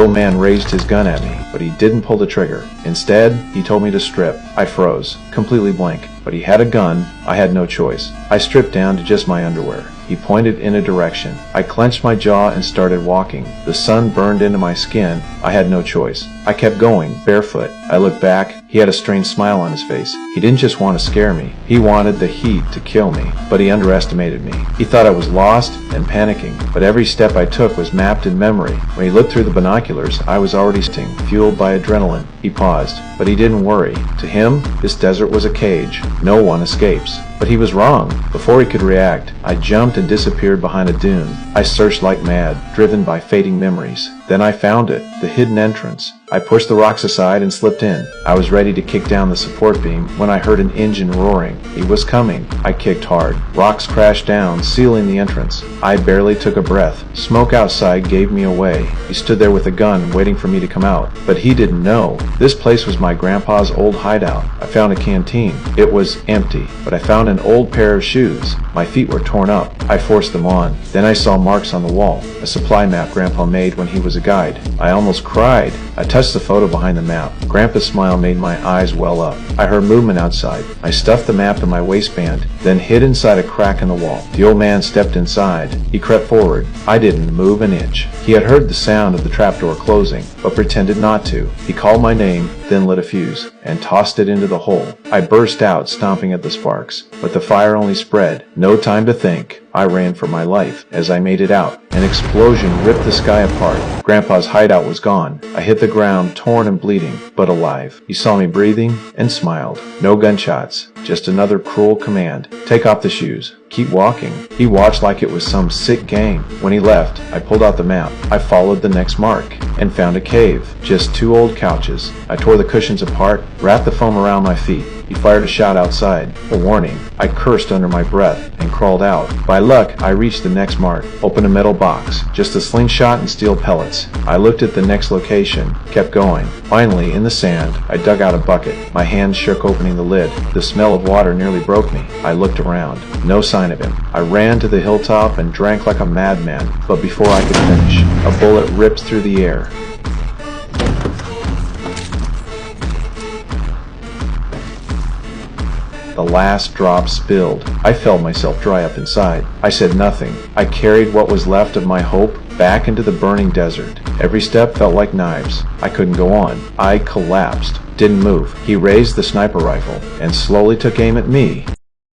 old man raised his gun at me, but he didn't pull the trigger. Instead, he told me to strip. I froze, completely blank, but he had a gun. I had no choice. I stripped down to just my underwear. He pointed in a direction. I clenched my jaw and started walking. The sun burned into my skin. I had no choice. I kept going, barefoot. I looked back. He had a strange smile on his face. He didn't just want to scare me. He wanted the heat to kill me, but he underestimated me. He thought I was lost and panicking, but every step I took was mapped in memory. When he looked through the binoculars, I was already fueled by adrenaline. He paused, but he didn't worry. To him, this desert was a cage. No one escapes. But he was wrong. Before he could react, I jumped and disappeared behind a dune. I searched like mad, driven by fading memories. Then I found it, the hidden entrance. I pushed the rocks aside and slipped in. I was ready to kick down the support beam when I heard an engine roaring. He was coming. I kicked hard. Rocks crashed down, sealing the entrance. I barely took a breath. Smoke outside gave me away. He stood there with a gun, waiting for me to come out. But he didn't know. This place was my grandpa's old hideout. I found a canteen. It was empty, but I found an old pair of shoes. My feet were torn up. I forced them on. Then I saw marks on the wall, a supply map Grandpa made when he was a guide. I almost cried. I touched the photo behind the map. Grandpa's smile made my eyes well up. I heard movement outside. I stuffed the map in my waistband, then hid inside a crack in the wall. The old man stepped inside. He crept forward. I didn't move an inch. He had heard the sound of the trapdoor closing, but pretended not to. He called my name, then lit a fuse, and tossed it into the hole. I burst out, stomping at the sparks, but the fire only spread. No time to think. I ran for my life. As I made it out, an explosion ripped the sky apart. Grandpa's hideout was gone. I hit the ground, torn and bleeding, but alive. He saw me breathing and smiled. No gunshots, just another cruel command. Take off the shoes. Keep walking. He watched like it was some sick game. When he left, I pulled out the map. I followed the next mark and found a cave. Just 2 old couches. I tore the cushions apart, wrapped the foam around my feet. He fired a shot outside. A warning. I cursed under my breath and crawled out. By luck, I reached the next mark. Opened a metal box. Just a slingshot and steel pellets. I looked at the next location. Kept going. Finally, in the sand, I dug out a bucket. My hands shook opening the lid. The smell of water nearly broke me. I looked around. No sign of him. I ran to the hilltop and drank like a madman. But before I could finish, a bullet ripped through the air. The last drop spilled. I felt myself dry up inside. I said nothing. I carried what was left of my hope back into the burning desert. Every step felt like knives. I couldn't go on. I collapsed. Didn't move. He raised the sniper rifle and slowly took aim at me.